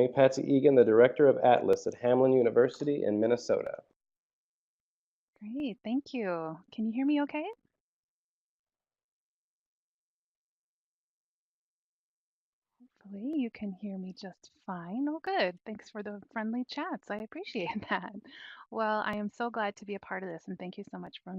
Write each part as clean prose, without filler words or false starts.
introducing Patsy Egan, the Director of Atlas at Hamline University in Minnesota. Great, thank you. Can you hear me okay? Hopefully you can hear me just fine. Oh, good. Thanks for the friendly chats. I appreciate that. Well, I am so glad to be a part of this, and thank you so much for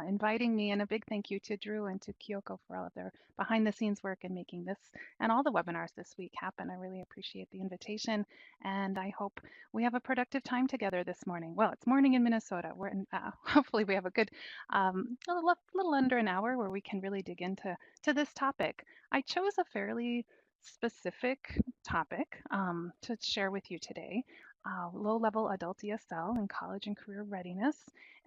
inviting me. And a big thank you to Drew and to Kyoko for all of their behind the scenes work in making this and all the webinars this week happen. I really appreciate the invitation, and I hope we have a productive time together this morning. Well, it's morning in Minnesota. Hopefully we have a good little under an hour where we can really dig into this topic. I chose a fairly specific topic to share with you today, low-level adult ESL and college and career readiness.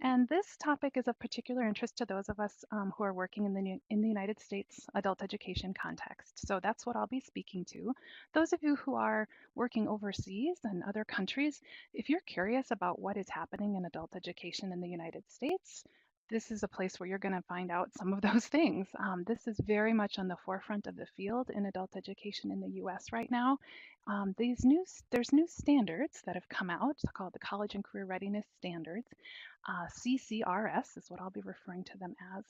And this topic is of particular interest to those of us who are working in the United States adult education context. So that's what I'll be speaking to. Those of you who are working overseas and other countries, if you're curious about what is happening in adult education in the United States, this is a place where you're going to find out some of those things. This is very much on the forefront of the field in adult education in the US right now. There's new standards that have come out called the College and Career Readiness Standards. CCRS is what I'll be referring to them as.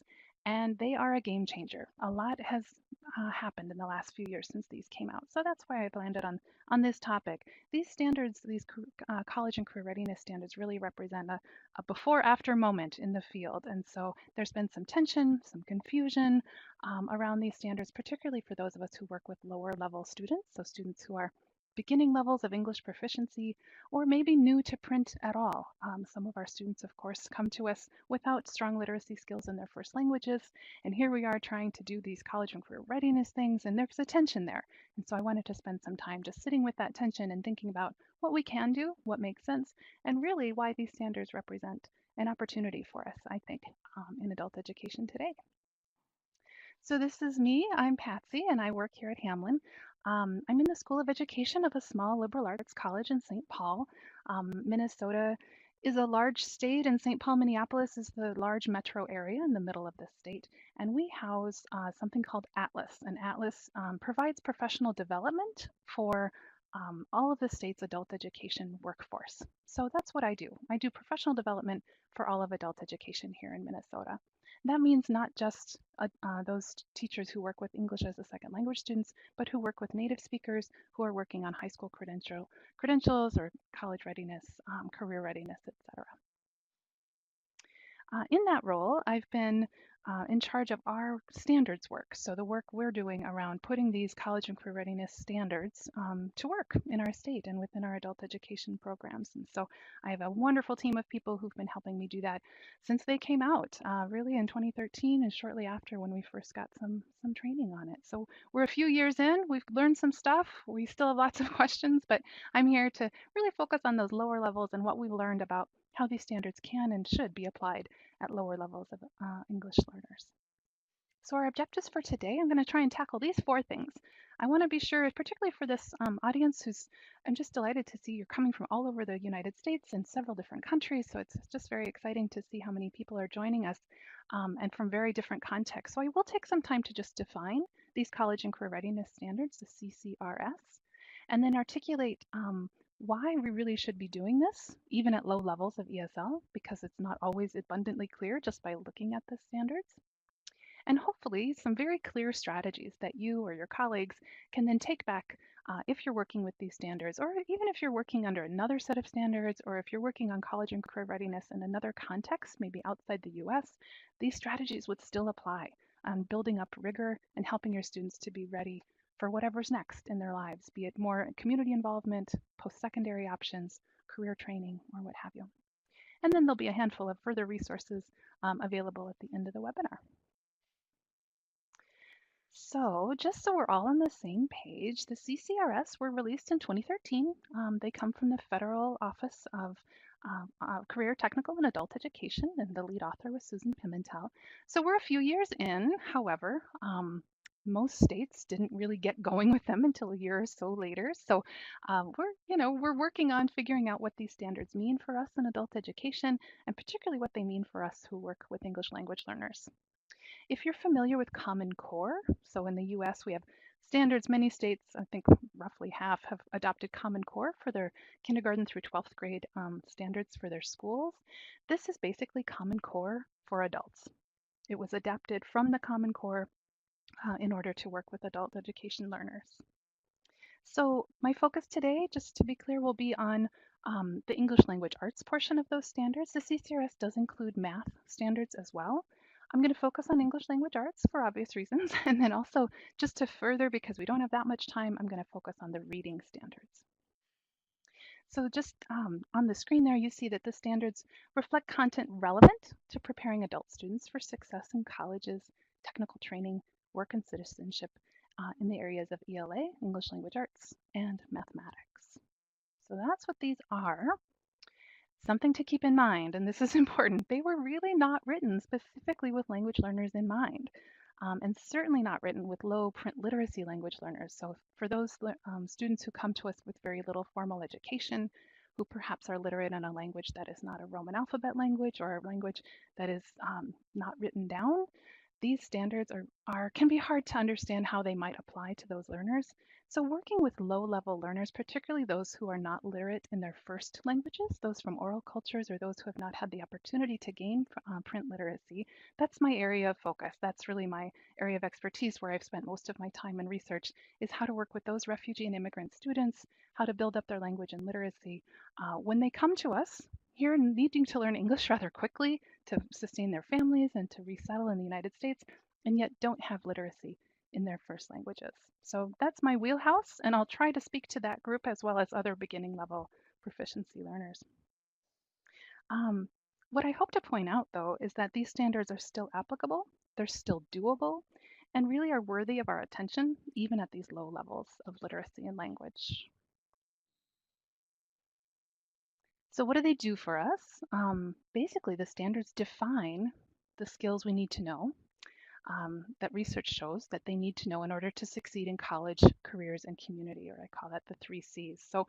And they are a game changer. A lot has happened in the last few years since these came out. So that's why I've landed on this topic. These standards, college and career readiness standards, really represent a before after moment in the field. And so there's been some tension, some confusion around these standards, particularly for those of us who work with lower level students, so students who are beginning levels of English proficiency or maybe new to print at all. Some of our students, of course, come to us without strong literacy skills in their first languages. And here we are trying to do these college and career readiness things, and there's a tension there. And so I wanted to spend some time just sitting with that tension and thinking about what we can do, what makes sense, and really why these standards represent an opportunity for us, I think, in adult education today. So this is me. I'm Patsy, and I work here at Hamline. I'm in the School of Education of a small liberal arts college in St. Paul. Minnesota is a large state, and St. Paul, Minneapolis is the large metro area in the middle of the state. And we house something called Atlas. And Atlas provides professional development for all of the state's adult education workforce. So that's what I do. I do professional development for all of adult education here in Minnesota. That means not just those teachers who work with English as a second language students, but who work with native speakers who are working on high school credentials or college readiness, career readiness, etc. In that role, I've been in charge of our standards work. So the work we're doing around putting these college and career readiness standards to work in our state and within our adult education programs. And so I have a wonderful team of people who've been helping me do that since they came out, really in 2013 and shortly after when we first got some training on it. So we're a few years in, we've learned some stuff. We still have lots of questions, but I'm here to really focus on those lower levels and what we've learned about how these standards can and should be applied at lower levels of English learners. So our objectives for today, I'm going to try and tackle these four things. I want to be sure, particularly for this audience I'm just delighted to see you're coming from all over the United States and several different countries. So it's just very exciting to see how many people are joining us and from very different contexts. So I will take some time to just define these college and career readiness standards, the CCRS, and then articulate why we really should be doing this, even at low levels of ESL, because it's not always abundantly clear just by looking at the standards. And hopefully some very clear strategies that you or your colleagues can then take back if you're working with these standards, or even if you're working under another set of standards, or if you're working on college and career readiness in another context, maybe outside the US, these strategies would still apply on building up rigor and helping your students to be ready for whatever's next in their lives, be it more community involvement, post-secondary options, career training, or what have you. And then there'll be a handful of further resources available at the end of the webinar. So just so we're all on the same page, the CCRS were released in 2013. They come from the Federal Office of Career, Technical, and Adult Education, and the lead author was Susan Pimentel. So we're a few years in. However, most states didn't really get going with them until a year or so later. So we're working on figuring out what these standards mean for us in adult education, and particularly what they mean for us who work with English language learners. If you're familiar with Common Core, so in the US we have standards, many states, I think roughly half, have adopted Common Core for their kindergarten through 12th grade standards for their schools. This is basically Common Core for adults. It was adapted from the Common Core in order to work with adult education learners. So my focus today, just to be clear, will be on the English language arts portion of those standards. The CCRS does include math standards as well. I'm going to focus on English language arts for obvious reasons. And then also, just to further, because we don't have that much time, I'm going to focus on the reading standards. So just on the screen there, you see that the standards reflect content relevant to preparing adult students for success in colleges, technical training, work and citizenship in the areas of ELA, English language arts, and mathematics. So that's what these are. Something to keep in mind, and this is important, they were really not written specifically with language learners in mind. And certainly not written with low print literacy language learners. So for those students who come to us with very little formal education, who perhaps are literate in a language that is not a Roman alphabet language or a language that is not written down, these standards can be hard to understand how they might apply to those learners. So working with low-level learners, particularly those who are not literate in their first languages, those from oral cultures or those who have not had the opportunity to gain print literacy, that's my area of focus. That's really my area of expertise where I've spent most of my time in research, is how to work with those refugee and immigrant students, how to build up their language and literacy. When they come to us here needing to learn English rather quickly to sustain their families and to resettle in the United States, and yet don't have literacy in their first languages. So that's my wheelhouse, and I'll try to speak to that group as well as other beginning level proficiency learners. What I hope to point out, though, is that these standards are still applicable, they're still doable, and really are worthy of our attention, even at these low levels of literacy and language. So what do they do for us? Basically, the standards define the skills we need to know that research shows that they need to know in order to succeed in college, careers, and community, or I call that the 3 Cs. So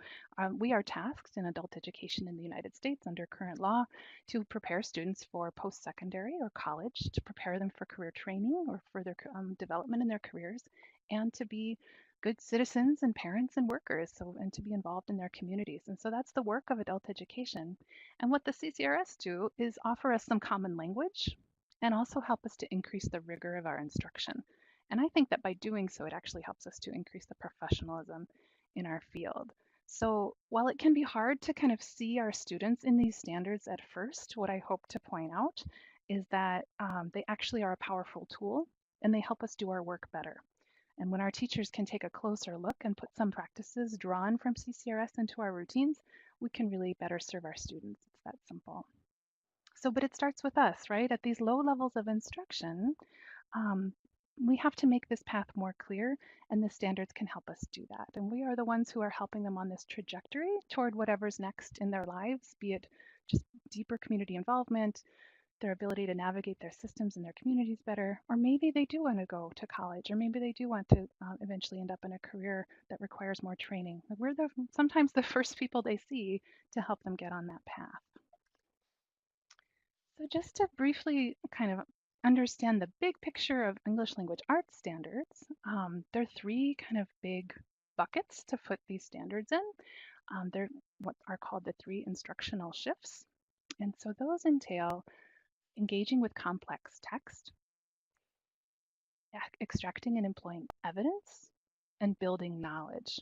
we are tasked in adult education in the United States under current law to prepare students for post-secondary or college, to prepare them for career training or further development in their careers, and to be good citizens and parents and workers, and to be involved in their communities. And so that's the work of adult education. And what the CCRS do is offer us some common language and also help us to increase the rigor of our instruction. And I think that by doing so, it actually helps us to increase the professionalism in our field. So while it can be hard to kind of see our students in these standards at first, what I hope to point out is that they actually are a powerful tool and they help us do our work better. And when our teachers can take a closer look and put some practices drawn from CCRS into our routines, we can really better serve our students. It's that simple. So, but it starts with us, right? At these low levels of instruction, um, we have to make this path more clear, and the standards can help us do that. And we are the ones who are helping them on this trajectory toward whatever's next in their lives, be it just deeper community involvement, their ability to navigate their systems and their communities better, or maybe they do want to go to college, or maybe they do want to eventually end up in a career that requires more training. We're sometimes the first people they see to help them get on that path. So just to briefly kind of understand the big picture of English language arts standards, there are 3 kind of big buckets to put these standards in. They're what are called the 3 instructional shifts. And so those entail engaging with complex text, extracting and employing evidence, and building knowledge.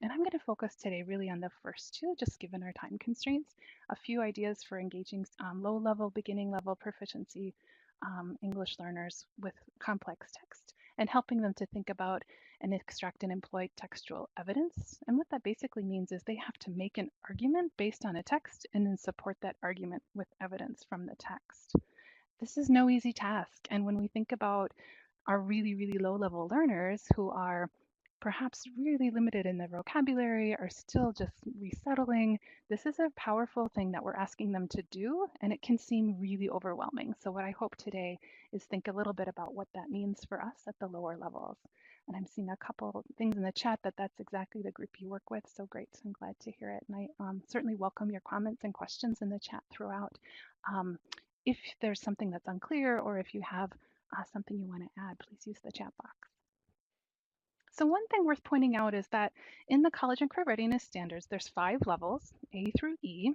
And I'm going to focus today really on the first 2, just given our time constraints. A few ideas for engaging low-level, beginning-level proficiency English learners with complex text and helping them to think about and extract and employ textual evidence. And what that basically means is they have to make an argument based on a text and then support that argument with evidence from the text. This is no easy task. And when we think about our really, really low-level learners who are perhaps really limited in their vocabulary, are still just resettling, this is a powerful thing that we're asking them to do, and it can seem really overwhelming. So what I hope today is think a little bit about what that means for us at the lower levels. And I'm seeing a couple things in the chat that's exactly the group you work with. So great. So I'm glad to hear it. And I certainly welcome your comments and questions in the chat throughout. If there's something that's unclear or if you have something you want to add, please use the chat box. So one thing worth pointing out is that in the college and career readiness standards, there's 5 levels, A through E.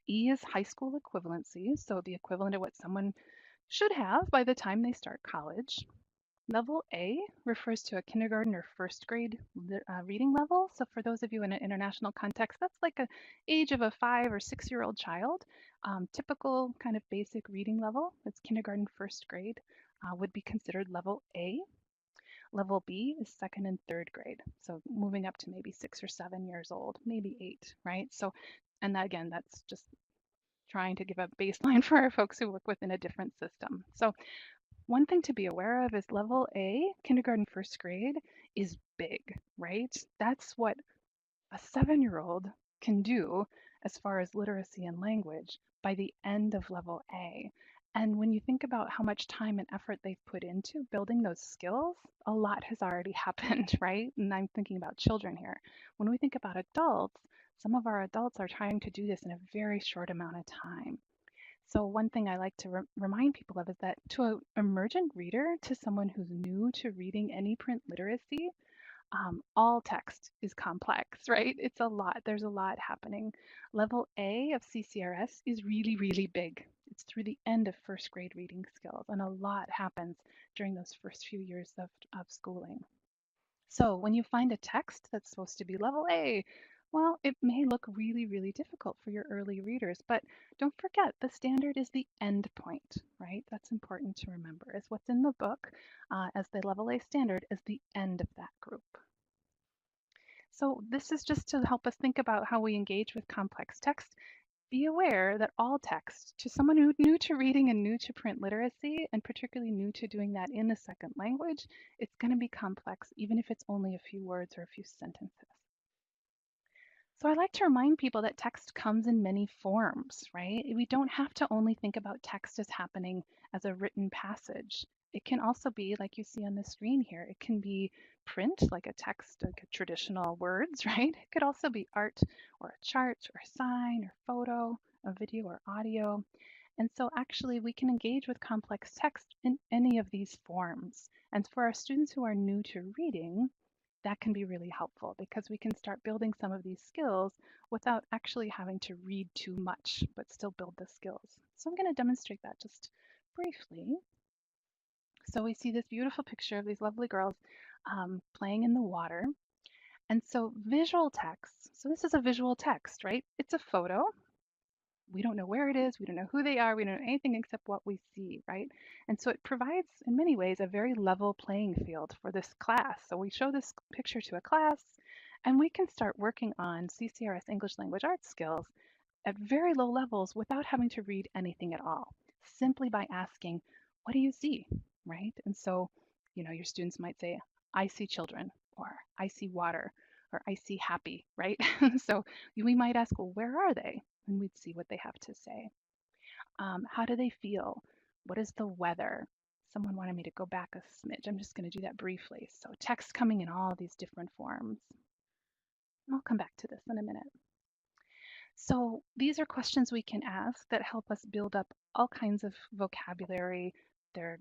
E is high school equivalency, so the equivalent of what someone should have by the time they start college. Level A refers to a kindergarten or first grade reading level. So for those of you in an international context, that's like a age of a 5 or 6 year old child. Typical kind of basic reading level, that's kindergarten, first grade, would be considered level A. Level B is second and third grade. So moving up to maybe 6 or 7 years old, maybe 8, right? So, and that, again, that's just trying to give a baseline for our folks who work within a different system. So one thing to be aware of is level A, kindergarten, first grade, is big, right? That's what a 7-year-old can do as far as literacy and language by the end of level A. And when you think about how much time and effort they've put into building those skills, a lot has already happened, right? And I'm thinking about children here. When we think about adults, some of our adults are trying to do this in a very short amount of time. So one thing I like to remind people of is that to an emergent reader, to someone who's new to reading any print literacy, all text is complex, right? It's a lot. There's a lot happening. Level A of CCRS is really, really big. It's through the end of first grade reading skills, and a lot happens during those first few years of schooling. So when you find a text that's supposed to be level A, well, it may look really, really difficult for your early readers, but don't forget the standard is the end point, right? That's important to remember, is what's in the book as the level A standard is the end of that group. So this is just to help us think about how we engage with complex text. Be aware that all text, to someone who's new to reading and new to print literacy, and particularly new to doing that in a second language, it's going to be complex, even if it's only a few words or a few sentences. So I like to remind people that text comes in many forms, right? We don't have to only think about text as happening as a written passage. It can also be, like you see on the screen here, it can be print, like a text, like a traditional words, right? It could also be art or a chart or a sign or photo, a video or audio. And so actually we can engage with complex text in any of these forms. And for our students who are new to reading, that can be really helpful because we can start building some of these skills without actually having to read too much, but still build the skills. So I'm going to demonstrate that just briefly. So we see this beautiful picture of these lovely girls playing in the water. And so visual text, so this is a visual text, right? It's a photo. We don't know where it is, we don't know who they are, we don't know anything except what we see, right? And so it provides, in many ways, a very level playing field for this class. So we show this picture to a class, and we can start working on CCRS English Language Arts skills at very low levels without having to read anything at all, simply by asking, what do you see, right? And so, your students might say, I see children, or I see water, or I see happy, right? So we might ask, well, where are they? And we'd see what they have to say. How do they feel? What is the weather? Someone wanted me to go back a smidge. I'm just going to do that briefly. So text coming in all these different forms. I'll come back to this in a minute. So these are questions we can ask that help us build up all kinds of vocabulary. They're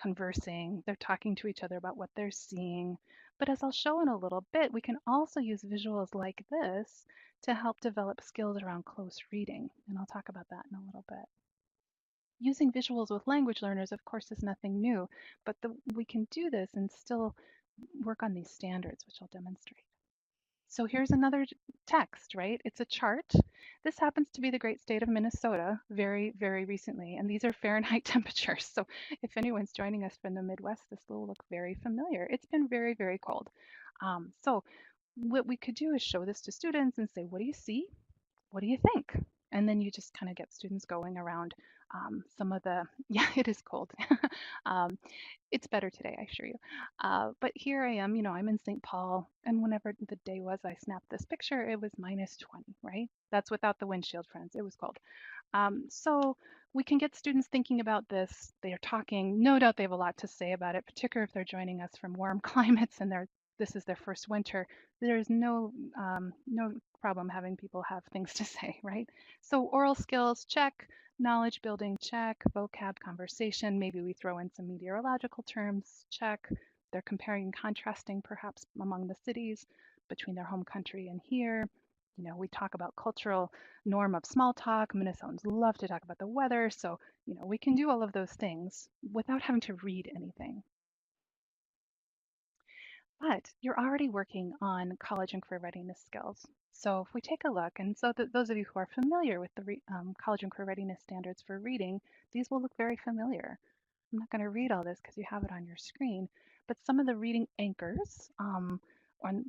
conversing, they're talking to each other about what they're seeing. But as I'll show in a little bit, we can also use visuals like this to help develop skills around close reading. And I'll talk about that in a little bit. Using visuals with language learners, of course, is nothing new, but we can do this and still work on these standards, which I'll demonstrate. So here's another text, right? It's a chart. This happens to be the great state of Minnesota very, very recently, and these are Fahrenheit temperatures. So if anyone's joining us from the Midwest, this will look very familiar. It's been very, very cold. So what we could do is show this to students and say, what do you see? What do you think? And then you just kind of get students going around some of the, yeah, it is cold. It's better today, I assure you. But here I am, I'm in St. Paul, and whenever the day was I snapped this picture, it was -20, right? That's without the windshield, friends. It was cold. So we can get students thinking about this. They are talking. No doubt they have a lot to say about it, particularly if they're joining us from warm climates and they're this is their first winter, there's no problem having people have things to say, right? So oral skills, check. Knowledge building, check. Vocab, conversation, maybe we throw in some meteorological terms, check. They're comparing and contrasting perhaps among the cities between their home country and here. We talk about cultural norm of small talk. Minnesotans love to talk about the weather. So, we can do all of those things without having to read anything. But you're already working on college and career readiness skills. So if we take a look, and so those of you who are familiar with the college and career readiness standards for reading, these will look very familiar. I'm not going to read all this because you have it on your screen, but some of the reading anchors on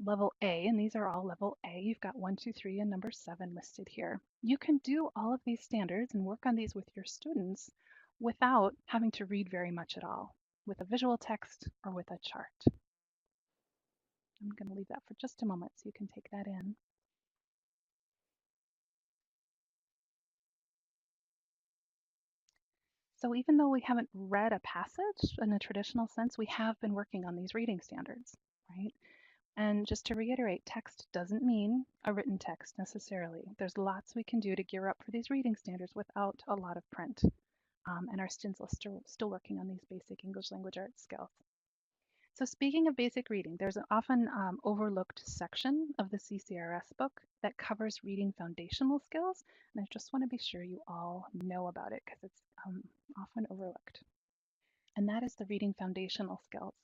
level A, and these are all level A, you've got 1, 2, 3, and number 7 listed here. You can do all of these standards and work on these with your students without having to read very much at all, with a visual text or with a chart. I'm going to leave that for just a moment so you can take that in. So even though we haven't read a passage in a traditional sense, we have been working on these reading standards, right? And just to reiterate, text doesn't mean a written text necessarily. There's lots we can do to gear up for these reading standards without a lot of print. And our students are still working on these basic English language arts skills. So speaking of basic reading, there's an often overlooked section of the CCRS book that covers reading foundational skills, and I just want to be sure you all know about it because it's often overlooked. And that is the reading foundational skills.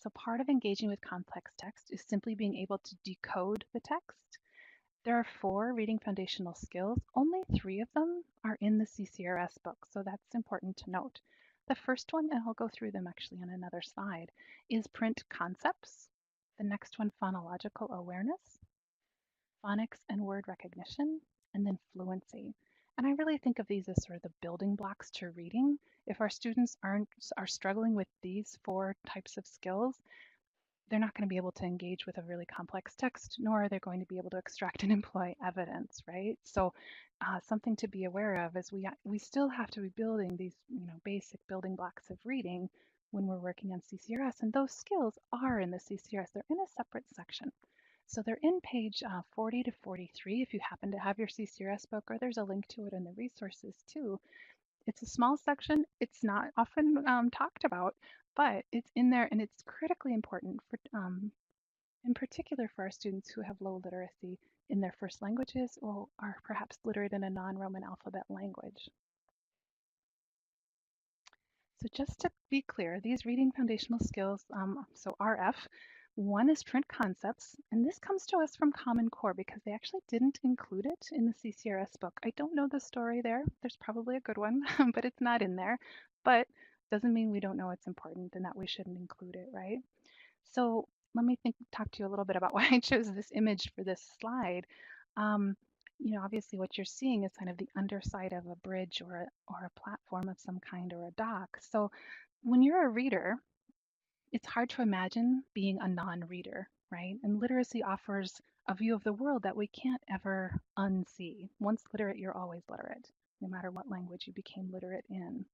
So part of engaging with complex text is simply being able to decode the text. There are 4 reading foundational skills. Only 3 of them are in the CCRS book, so that's important to note. The first one, and I'll go through them actually on another slide, is print concepts. The next one, phonological awareness, phonics and word recognition, and then fluency. And I really think of these as sort of the building blocks to reading. If our students are struggling with these 4 types of skills, they're not going to be able to engage with a really complex text, nor are they going to be able to extract and employ evidence, right? So something to be aware of is we still have to be building these basic building blocks of reading when we're working on CCRS, and those skills are in the CCRS. They're in a separate section. So they're in page 40 to 43 if you happen to have your CCRS book, or there's a link to it in the resources too. It's a small section. It's not often talked about, but it's in there and it's critically important for, in particular for our students who have low literacy in their first languages or are perhaps literate in a non-Roman alphabet language. So just to be clear, these reading foundational skills, so RF, one is print concepts, and this comes to us from Common Core because they actually didn't include it in the CCRS book. I don't know the story there. There's probably a good one, but it's not in there. But doesn't mean we don't know it's important and that we shouldn't include it, right? So let me talk to you a little bit about why I chose this image for this slide. Obviously what you're seeing is kind of the underside of a bridge or a platform of some kind or a dock. So when you're a reader, it's hard to imagine being a non-reader, right? And literacy offers a view of the world that we can't ever unsee. Once literate, you're always literate, no matter what language you became literate in.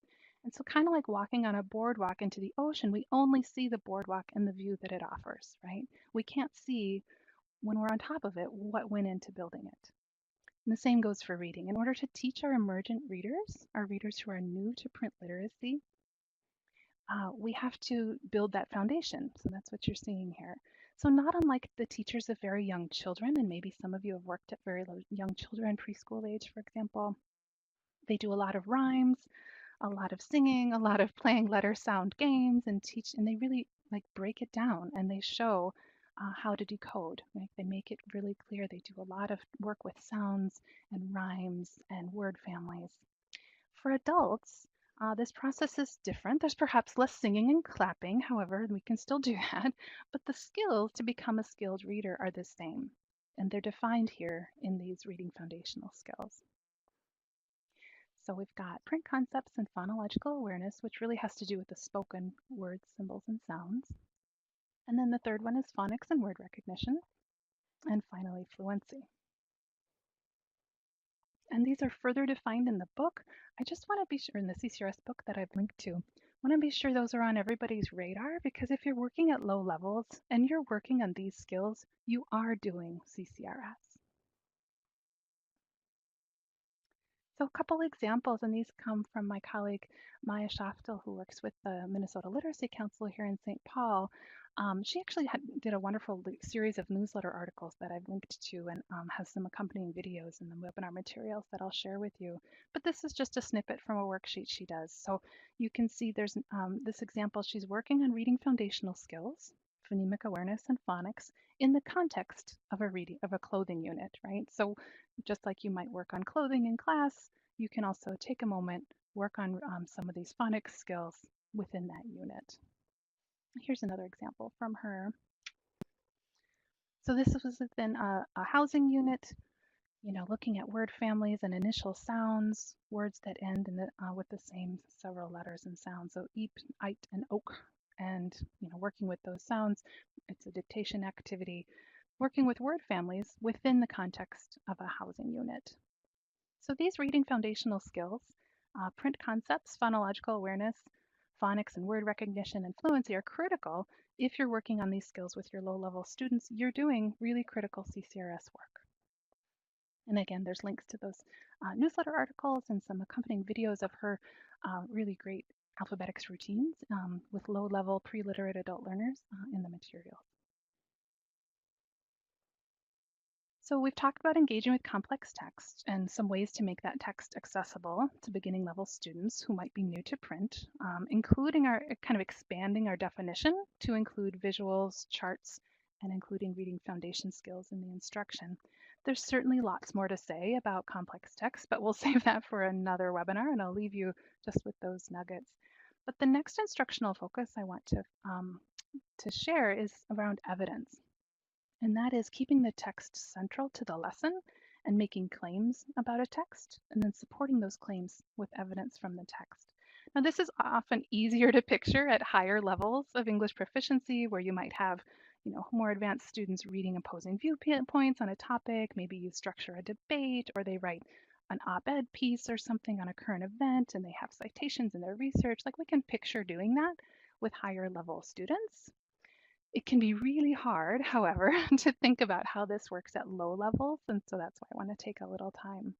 And so kind of like walking on a boardwalk into the ocean, we only see the boardwalk and the view that it offers, right? We can't see when we're on top of it what went into building it. And the same goes for reading. In order to teach our emergent readers, our readers who are new to print literacy, we have to build that foundation. So that's what you're seeing here. So not unlike the teachers of very young children, and maybe some of you have worked at very young children, preschool age, for example, they do a lot of rhymes, a lot of singing, a lot of playing letter sound games and they really like break it down and they show how to decode. Like they make it really clear. They do a lot of work with sounds and rhymes and word families. For adults, this process is different. There's perhaps less singing and clapping, however, we can still do that, but the skills to become a skilled reader are the same, and they're defined here in these reading foundational skills. So we've got print concepts and phonological awareness, which really has to do with the spoken words, symbols, and sounds. And then the third one is phonics and word recognition. And finally, fluency. And these are further defined in the book. I just want to be sure in the CCRS book that I've linked to. Want to be sure those are on everybody's radar because if you're working at low levels and you're working on these skills, you are doing CCRS. So a couple examples, and these come from my colleague Maya Schaftel, who works with the Minnesota Literacy Council here in St. Paul. She actually did a wonderful series of newsletter articles that I've linked to and has some accompanying videos in the webinar materials that I'll share with you. But this is just a snippet from a worksheet she does. So you can see there's this example. She's working on reading foundational skills, phonemic awareness, and phonics in the context of a clothing unit, right? So just like you might work on clothing in class, you can also take a moment, work on some of these phonics skills within that unit. Here's another example from her. So this was within a housing unit, looking at word families and initial sounds, words that end with the same several letters and sounds. So eep, ite, and oak, and working with those sounds. It's a dictation activity, working with word families within the context of a housing unit. So these reading foundational skills, print concepts, phonological awareness, phonics and word recognition and fluency are critical if you're working on these skills with your low-level students. You're doing really critical CCRS work. And again, there's links to those newsletter articles and some accompanying videos of her really great alphabetics routines with low-level pre-literate adult learners in the materials. So we've talked about engaging with complex text and some ways to make that text accessible to beginning level students who might be new to print, including our kind of expanding our definition to include visuals, charts, and including reading foundation skills in the instruction. There's certainly lots more to say about complex text, but we'll save that for another webinar, and I'll leave you just with those nuggets. But the next instructional focus I want to share is around evidence. And that is keeping the text central to the lesson and making claims about a text, and then supporting those claims with evidence from the text. Now, this is often easier to picture at higher levels of English proficiency, where you might have more advanced students reading opposing viewpoints on a topic. Maybe you structure a debate, or they write an op-ed piece or something on a current event, and they have citations in their research. Like, we can picture doing that with higher level students. It can be really hard, however, to think about how this works at low levels, and so that's why I want to take a little time.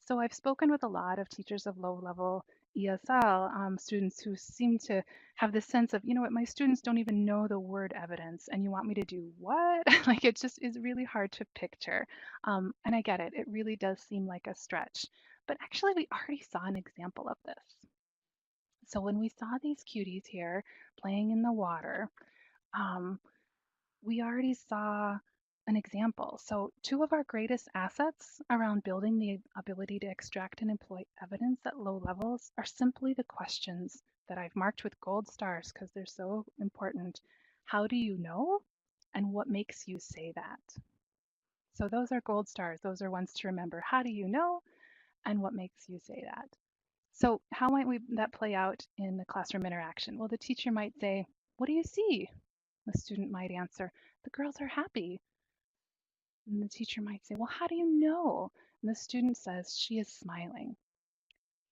So I've spoken with a lot of teachers of low-level ESL students who seem to have this sense of, you know what, my students don't even know the word evidence, and you want me to do what? Like, it just is really hard to picture. And I get it, it really does seem like a stretch. But actually, we already saw an example of this. So when we saw these cuties here playing in the water, um, we already saw an example. So two of our greatest assets around building the ability to extract and employ evidence at low levels are simply the questions that I've marked with gold stars because they're so important. How do you know? And what makes you say that? So those are gold stars. Those are ones to remember. How do you know? And what makes you say that? So how might that play out in the classroom interaction? Well, the teacher might say, what do you see? The student might answer, the girls are happy. And the teacher might say, well, how do you know? And the student says, she is smiling.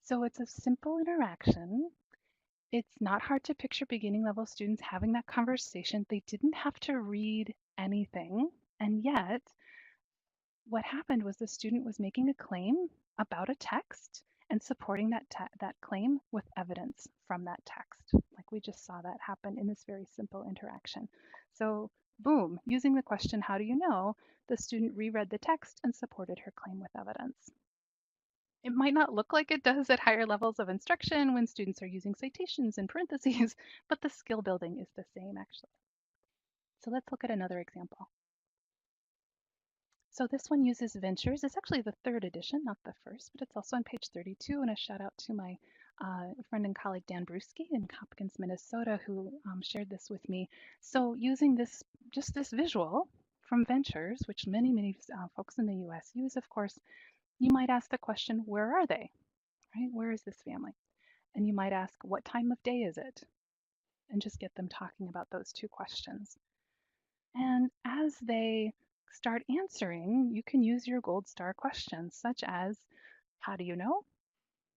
So it's a simple interaction. It's not hard to picture beginning level students having that conversation. They didn't have to read anything. And yet, what happened was the student was making a claim about a text and supporting that claim with evidence from that text. Like, we just saw that happen in this very simple interaction. So boom, using the question, how do you know? The student reread the text and supported her claim with evidence. It might not look like it does at higher levels of instruction when students are using citations and parentheses, but the skill building is the same actually. So let's look at another example. So this one uses Ventures. It's actually the third edition, not the first, but it's also on page 32. And a shout out to my friend and colleague Dan Bruschi in Hopkins, Minnesota, who shared this with me. So using just this visual from Ventures, which many folks in the US use, of course, you might ask the question, where are they? Right? Where is this family? And you might ask, what time of day is it? And just get them talking about those two questions. And as they start answering, you can use your gold star questions such as, how do you know?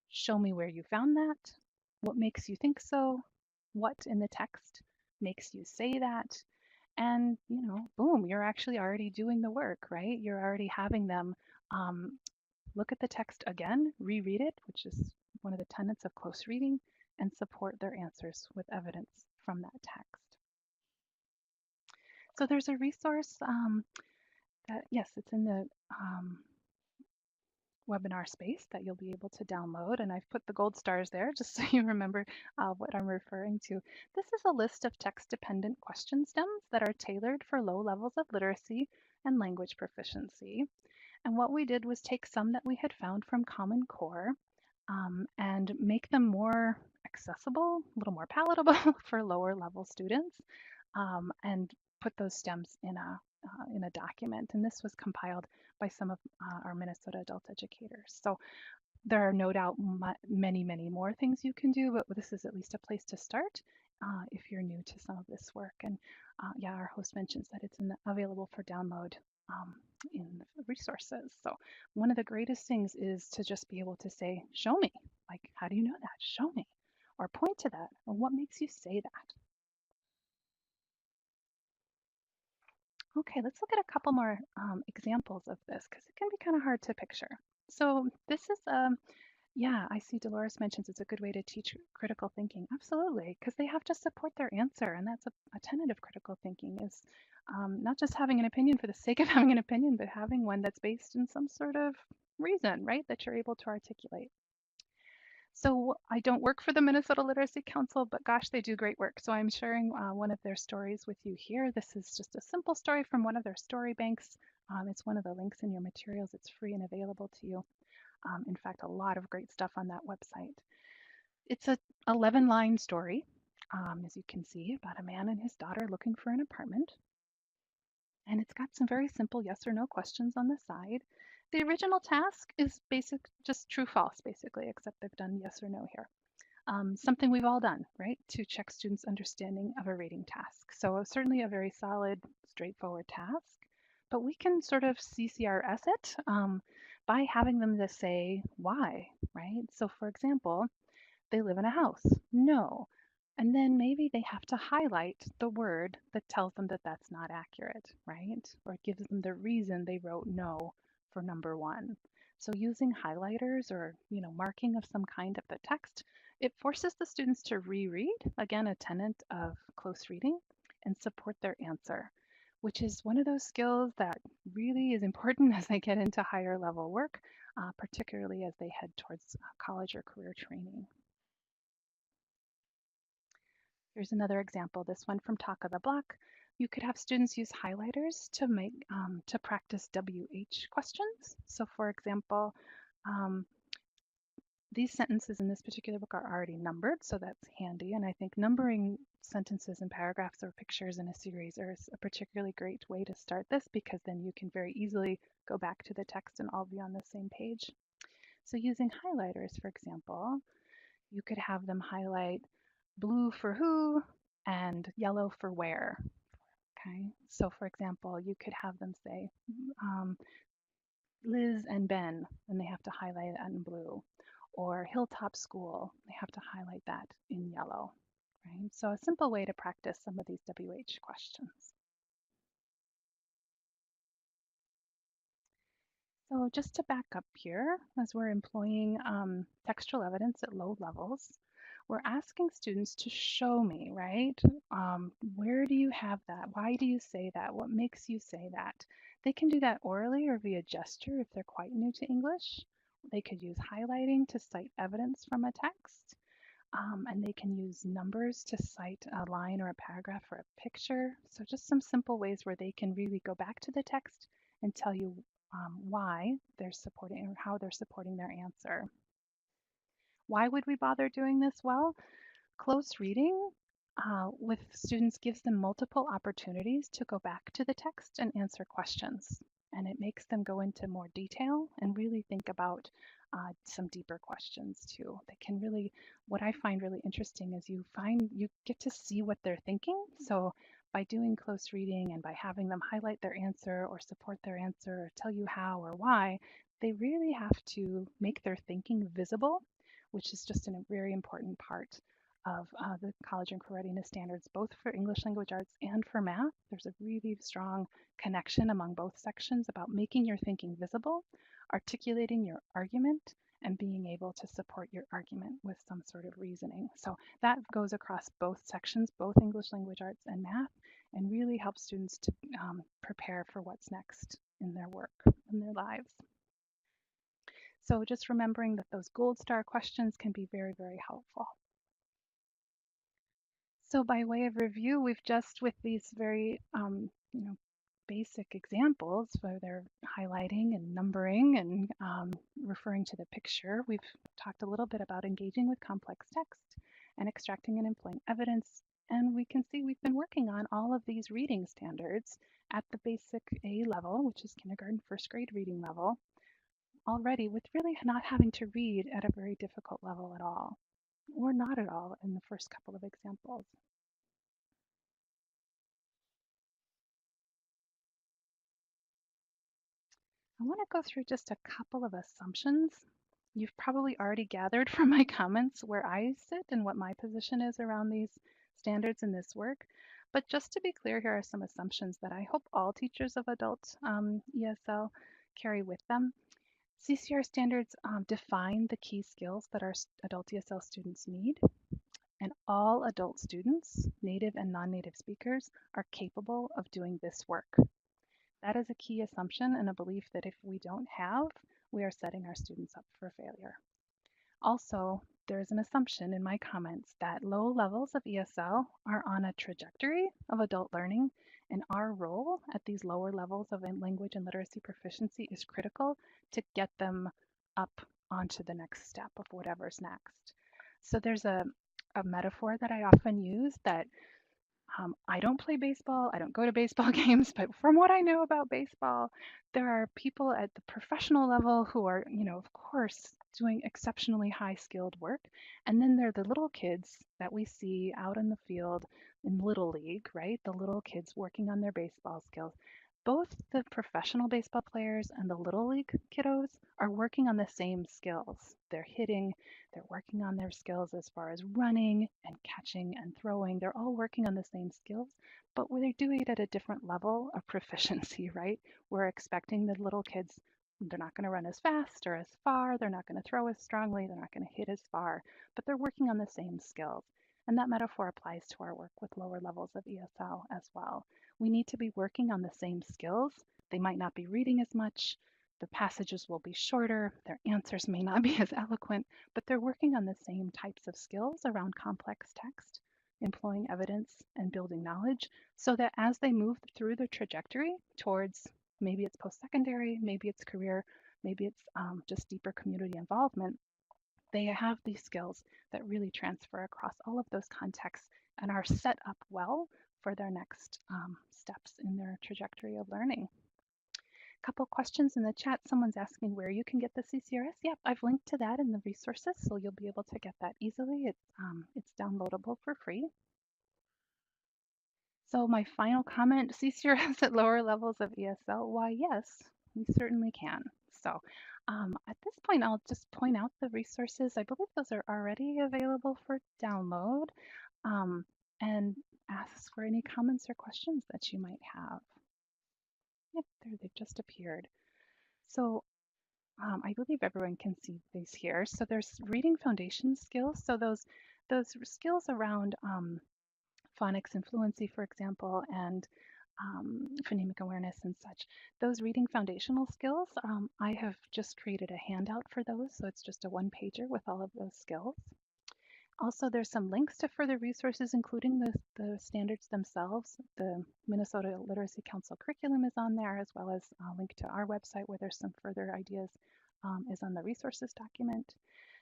Show me where you found that. What makes you think so? What in the text makes you say that? And, boom, you're actually already doing the work, right? You're already having them um, look at the text again, reread it, which is one of the tenets of close reading, and support their answers with evidence from that text. So there's a resource that, yes, it's in the webinar space that you'll be able to download. And I've put the gold stars there just so you remember what I'm referring to. This is a list of text-dependent question stems that are tailored for low levels of literacy and language proficiency. And what we did was take some that we had found from Common Core and make them more accessible, a little more palatable for lower level students, and put those stems in a document. And this was compiled by some of our Minnesota adult educators. So there are no doubt many, many more things you can do, but this is at least a place to start if you're new to some of this work. And yeah, our host mentions that it's available for download um, in the resources. So one of the greatest things is to just be able to say, show me. Like, how do you know that? Show me. Or point to that. Or what makes you say that? Okay, let's look at a couple more examples of this because it can be kind of hard to picture. So this is yeah, I see Dolores mentions it's a good way to teach critical thinking. Absolutely, because they have to support their answer, and that's a tenet of critical thinking is not just having an opinion for the sake of having an opinion, but having one that's based in some sort of reason, right, that you're able to articulate. So I don't work for the Minnesota Literacy Council, but gosh, they do great work. So I'm sharing one of their stories with you here. This is just a simple story from one of their story banks. It's one of the links in your materials. It's free and available to you. In fact, a lot of great stuff on that website. It's a 11-line story, as you can see, about a man and his daughter looking for an apartment. And it's got some very simple yes or no questions on the side. The original task is just true false, basically, except they've done yes or no here. Something we've all done, right, to check students' understanding of a reading task. So certainly a very solid, straightforward task, but we can sort of CCRS it by having them to say why, right? So for example, they live in a house. No. And then maybe they have to highlight the word that tells them that that's not accurate, right? Or it gives them the reason they wrote no for number one. So using highlighters or, marking of some kind of the text, it forces the students to reread, again, a tenet of close reading, and support their answer, which is one of those skills that really is important as they get into higher level work, particularly as they head towards college or career training. Here's another example, this one from Talk of the Block. You could have students use highlighters to practice WH questions. So for example, these sentences in this particular book are already numbered, so that's handy. And I think numbering sentences and paragraphs or pictures in a series is a particularly great way to start this because then you can very easily go back to the text and all be on the same page. So using highlighters, for example, you could have them highlight blue for who and yellow for where. Okay, so for example, you could have them say Liz and Ben, and they have to highlight that in blue, or Hilltop School, they have to highlight that in yellow. Right? So a simple way to practice some of these WH questions. So just to back up here, as we're employing textual evidence at low levels, we're asking students to show me, right? Where do you have that? Why do you say that? What makes you say that? They can do that orally or via gesture if they're quite new to English. They could use highlighting to cite evidence from a text. And they can use numbers to cite a line or a paragraph or a picture. So just some simple ways where they can really go back to the text and tell you why they're supporting or how they're supporting their answer. Why would we bother doing this? Well, close reading with students gives them multiple opportunities to go back to the text and answer questions. And it makes them go into more detail and really think about some deeper questions too. They can really, what I find really interesting is you get to see what they're thinking. So by doing close reading and by having them highlight their answer or support their answer or tell you how or why, they really have to make their thinking visible, which is just a very important part of the college and career readiness standards, both for English language arts and for math. There's a really strong connection among both sections about making your thinking visible, articulating your argument, and being able to support your argument with some sort of reasoning. So that goes across both sections, both English language arts and math, and really helps students to prepare for what's next in their work, in their lives. So just remembering that those gold star questions can be very, very helpful. So by way of review, we've just, with these very basic examples where they're highlighting and numbering and referring to the picture, we've talked a little bit about engaging with complex text and extracting and employing evidence. And we can see we've been working on all of these reading standards at the basic A level, which is kindergarten, first grade reading level, already, with really not having to read at a very difficult level at all, or not at all in the first couple of examples. I want to go through just a couple of assumptions. You've probably already gathered from my comments where I sit and what my position is around these standards and this work. But just to be clear, here are some assumptions that I hope all teachers of adult ESL carry with them. CCR standards define the key skills that our adult ESL students need, and all adult students, native and non-native speakers, are capable of doing this work. That is a key assumption and a belief that if we don't have, we are setting our students up for failure. Also, there is an assumption in my comments that low levels of ESL are on a trajectory of adult learning, and our role at these lower levels of language and literacy proficiency is critical to get them up onto the next step of whatever's next. So there's a metaphor that I often use that I don't play baseball. I don't go to baseball games, but from what I know about baseball, there are people at the professional level who are, of course, doing exceptionally high skilled work. And then there are the little kids that we see out in the field in Little League, right? The little kids working on their baseball skills. Both the professional baseball players and the Little League kiddos are working on the same skills. They're hitting, they're working on their skills as far as running and catching and throwing. They're all working on the same skills, but they do it at a different level of proficiency, right? We're expecting the little kids, they're not going to run as fast or as far, they're not going to throw as strongly, they're not going to hit as far, but they're working on the same skills. And that metaphor applies to our work with lower levels of ESL as well. We need to be working on the same skills. They might not be reading as much, the passages will be shorter, their answers may not be as eloquent, but they're working on the same types of skills around complex text, employing evidence, and building knowledge, so that as they move through the trajectory towards, maybe it's post-secondary, maybe it's career, maybe it's just deeper community involvement, they have these skills that really transfer across all of those contexts and are set up well for their next steps in their trajectory of learning. Couple questions in the chat. Someone's asking where you can get the CCRS. Yep, I've linked to that in the resources, so you'll be able to get that easily. It's downloadable for free. So my final comment, CCRS at lower levels of ESL. Why, yes, we certainly can. So at this point, I'll just point out the resources. I believe those are already available for download, and ask for any comments or questions that you might have. Yep, there they've just appeared. So I believe everyone can see these here. So there's reading foundation skills. So those skills around phonics and fluency, for example, and phonemic awareness and such. Those reading foundational skills, I have just created a handout for those. So it's just a one-pager with all of those skills. Also, there's some links to further resources, including the standards themselves. The Minnesota Literacy Council curriculum is on there, as well as a link to our website where there's some further ideas is on the resources document.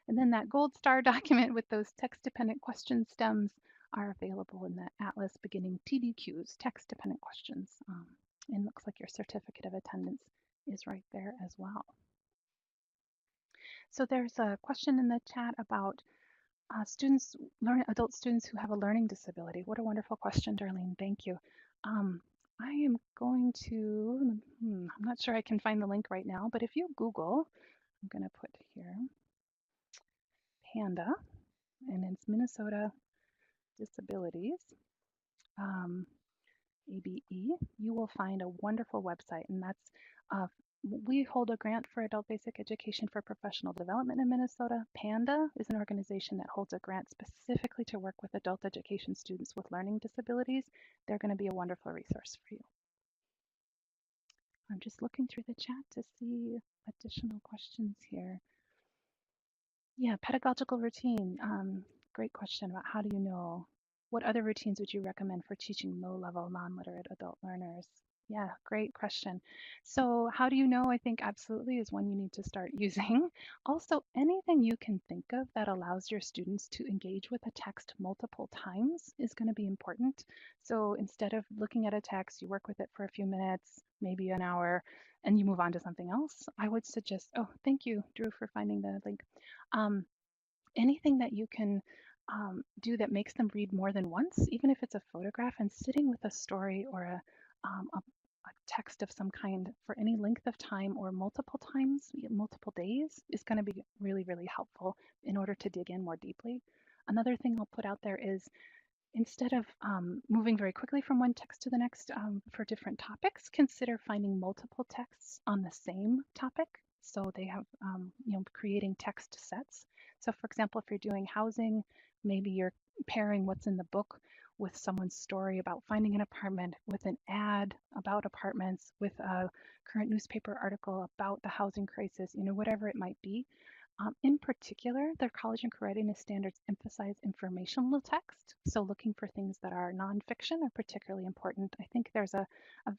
And then that gold star document with those text-dependent question stems are available in the Atlas beginning TDQs, text-dependent questions. And looks like your certificate of attendance is right there as well. So there's a question in the chat about adult students who have a learning disability. What a wonderful question, Darlene. Thank you. I am going to, I'm not sure I can find the link right now, but if you Google, I'm going to put here Panda, and it's Minnesota Disabilities, ABE, you will find a wonderful website, and that's we hold a grant for adult basic education for professional development in Minnesota. PANDA is an organization that holds a grant specifically to work with adult education students with learning disabilities. They're going to be a wonderful resource for you. I'm just looking through the chat to see additional questions here. Yeah, pedagogical routine. Great question about how do you know? What other routines would you recommend for teaching low-level non-literate adult learners? Yeah, great question. So how do you know? I think absolutely is one you need to start using. Also, anything you can think of that allows your students to engage with a text multiple times is going to be important. So instead of looking at a text, you work with it for a few minutes, maybe an hour, and you move on to something else. I would suggest, oh, thank you, Drew, for finding the link. Um, Anything that you can do that makes them read more than once, even if it's a photograph, and sitting with a story or a text of some kind for any length of time or multiple times, multiple days, is going to be really, really helpful in order to dig in more deeply. Another thing I'll put out there is instead of moving very quickly from one text to the next for different topics, consider finding multiple texts on the same topic. So they have, creating text sets. So for example, if you're doing housing, maybe you're pairing what's in the book with someone's story about finding an apartment, with an ad about apartments, with a current newspaper article about the housing crisis, whatever it might be. In particular, their college and career readiness standards emphasize informational text. So looking for things that are nonfiction are particularly important. I think there's a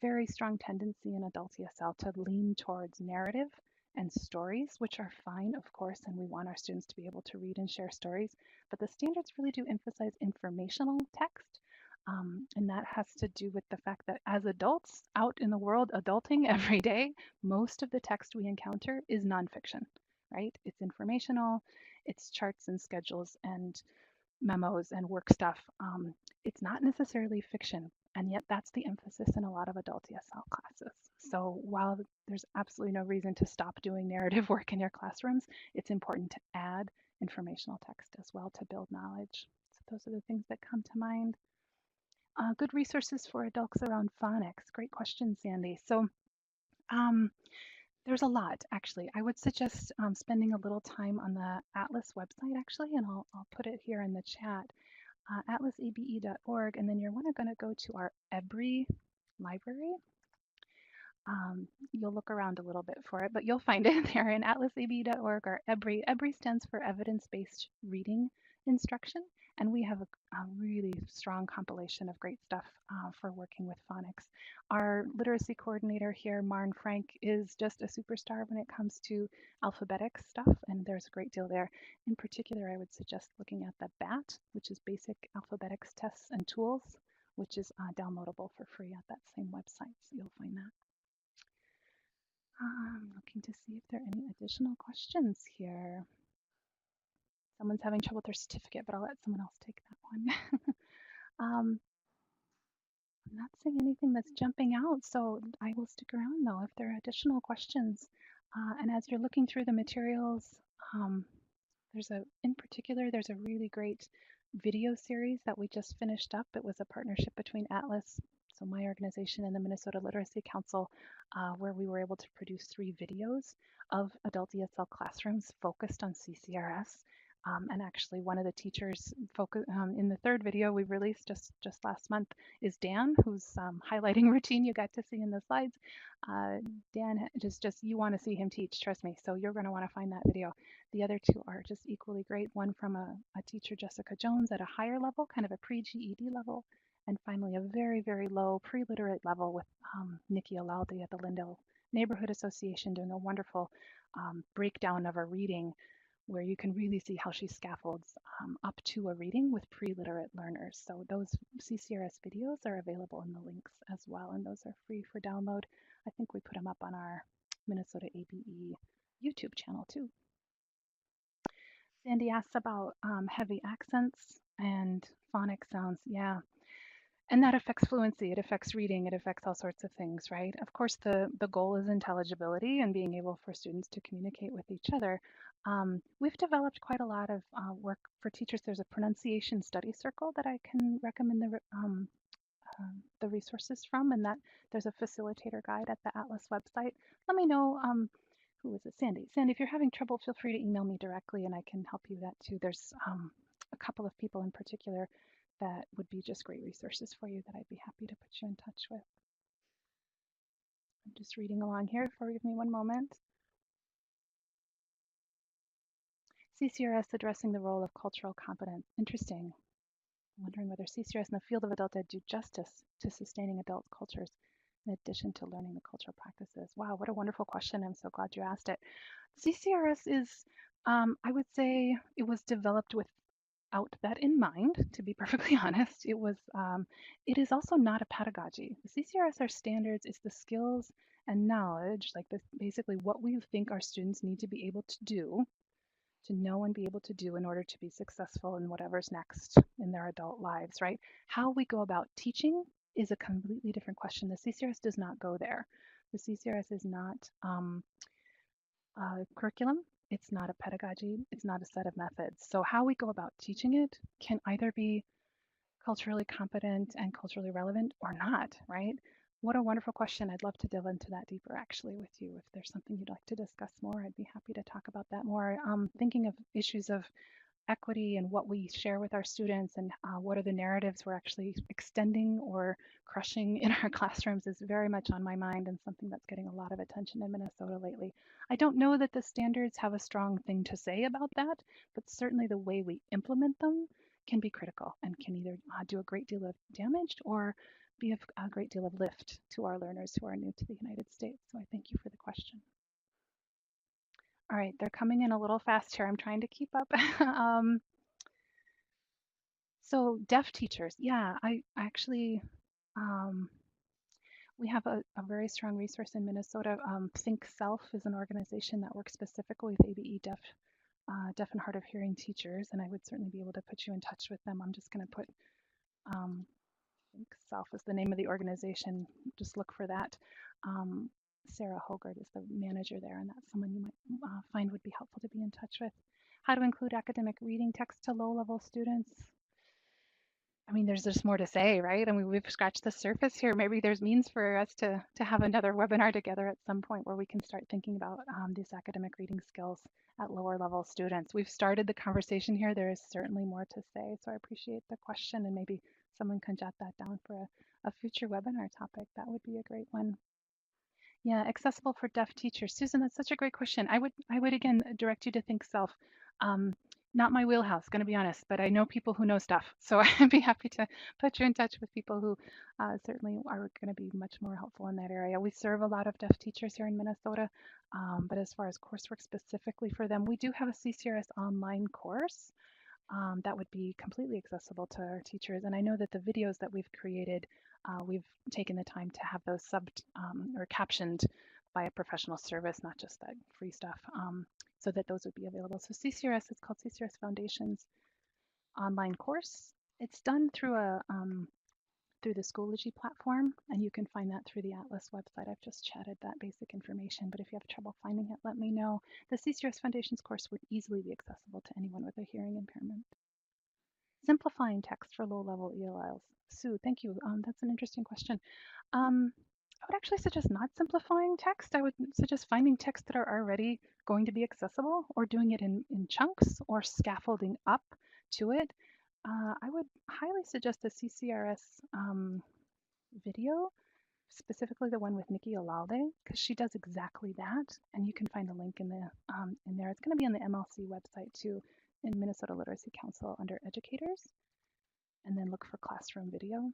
very strong tendency in adult ESL to lean towards narrative and stories, which are fine, of course, and we want our students to be able to read and share stories. But the standards really do emphasize informational text. And that has to do with the fact that as adults out in the world adulting every day, most of the text we encounter is nonfiction, right? It's informational, it's charts and schedules and memos and work stuff. It's not necessarily fiction, and yet that's the emphasis in a lot of adult ESL classes. So while there's absolutely no reason to stop doing narrative work in your classrooms, it's important to add informational text as well to build knowledge. So those are the things that come to mind. Good resources for adults around phonics. Great question, Sandy. So there's a lot, actually. I would suggest spending a little time on the Atlas website, actually, and I'll put it here in the chat, atlasabe.org, and then you're going to go to our EBRI library. You'll look around a little bit for it, but you'll find it there in atlasabe.org or EBRI. EBRI stands for Evidence-Based Reading Instruction, and we have a really strong compilation of great stuff for working with phonics. Our literacy coordinator here, Marn Frank, is just a superstar when it comes to alphabetic stuff, and there's a great deal there. In particular, I would suggest looking at the BAT, which is Basic Alphabetics Tests and Tools, which is downloadable for free at that same website, so you'll find that. I'm looking to see if there are any additional questions here. Someone's having trouble with their certificate, but I'll let someone else take that one. I'm not seeing anything that's jumping out, so I will stick around though if there are additional questions. And as you're looking through the materials, in particular, there's a really great video series that we just finished up. It was a partnership between Atlas, so my organization, and the Minnesota Literacy Council, where we were able to produce 3 videos of adult ESL classrooms focused on CCRS. And actually, one of the teachers in the 3rd video we released just last month is Dan, who's highlighting routine you got to see in the slides. Dan, just you want to see him teach, trust me. So you're going to want to find that video. The other 2 are just equally great. One from a teacher, Jessica Jones, at a higher level, kind of a pre-GED level. And finally, a very, very low pre-literate level with Nikki Alaldi at the Lindell Neighborhood Association doing a wonderful breakdown of a reading where you can really see how she scaffolds up to a reading with pre-literate learners. So those CCRS videos are available in the links as well, and those are free for download. I think we put them up on our Minnesota ABE YouTube channel too. Sandy asks about heavy accents and phonic sounds. Yeah, And that affects fluency, it affects reading, it affects all sorts of things, right? Of course, the goal is intelligibility and being able for students to communicate with each other. We've developed quite a lot of work for teachers. There's a pronunciation study circle that I can recommend the resources from, and that there's a facilitator guide at the Atlas website. Let me know, who is it? Sandy. Sandy, if you're having trouble, feel free to email me directly and I can help you with that too. There's a couple of people in particular that would be just great resources for you that I'd be happy to put you in touch with. I'm just reading along here. Give me one moment. CCRS addressing the role of cultural competence. Interesting. I'm wondering whether CCRS in the field of adult ed do justice to sustaining adult cultures in addition to learning the cultural practices. Wow, what a wonderful question. I'm so glad you asked it. CCRS is, I would say it was developed without that in mind, to be perfectly honest. It is also not a pedagogy. The CCRS are standards, it's the skills and knowledge, like this, basically what we think our students need to be able to do, to know and be able to do in order to be successful in whatever's next in their adult lives, right? How we go about teaching is a completely different question. The CCRS does not go there. The CCRS is not curriculum. It's not a pedagogy. It's not a set of methods. So how we go about teaching it can either be culturally competent and culturally relevant or not, right? What a wonderful question. I'd love to delve into that deeper actually with you. If there's something you'd like to discuss more, I'd be happy to talk about that more. Thinking of issues of equity and what we share with our students and what are the narratives we're actually extending or crushing in our classrooms is very much on my mind and something that's getting a lot of attention in Minnesota lately. I don't know that the standards have a strong thing to say about that, but certainly the way we implement them can be critical and can either do a great deal of damage or be a great deal of lift to our learners who are new to the United States. So I thank you for the question. All right, they're coming in a little fast here. I'm trying to keep up. So deaf teachers, yeah, I actually, um, we have a very strong resource in Minnesota. Think Self is an organization that works specifically with ABE deaf and hard of hearing teachers, and I would certainly be able to put you in touch with them. I'm just going to put um, Think Self is the name of the organization. Just look for that. Um, Sarah Hogard is the manager there, and that's someone you might find would be helpful to be in touch with. How to include academic reading text to low-level students. I mean, there's just more to say, right? I mean, we've scratched the surface here. Maybe there's means for us to have another webinar together at some point where we can start thinking about these academic reading skills at lower level students. We've started the conversation here. There is certainly more to say. So I appreciate the question and maybe someone can jot that down for a future webinar topic. That would be a great one. Yeah, accessible for deaf teachers. Susan, that's such a great question. I would again direct you to Think Self. Um, Not my wheelhouse, going to be honest, but I know people who know stuff. So I'd be happy to put you in touch with people who certainly are going to be much more helpful in that area. We serve a lot of deaf teachers here in Minnesota, but as far as coursework specifically for them, we do have a CCRS online course that would be completely accessible to our teachers. And I know that the videos that we've created, we've taken the time to have those subbed or captioned by a professional service, not just that free stuff, so that those would be available. So CCRS is called CCRS Foundations online course. It's done through through the Schoology platform, and you can find that through the Atlas website. I've just chatted that basic information, but if you have trouble finding it, let me know. The CCRS Foundations course would easily be accessible to anyone with a hearing impairment. Simplifying text for low-level ELLs. Sue, thank you. That's an interesting question. I would actually suggest not simplifying text. I would suggest finding texts that are already going to be accessible or doing it in chunks or scaffolding up to it. I would highly suggest the CCRS video, specifically the one with Nikki Alalde, because she does exactly that. And you can find a link in there. It's going to be on the MLC website too, in Minnesota Literacy Council under educators, and then look for classroom video.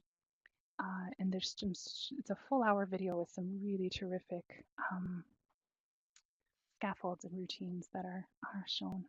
And there's it's a full hour video with some really terrific scaffolds and routines that are shown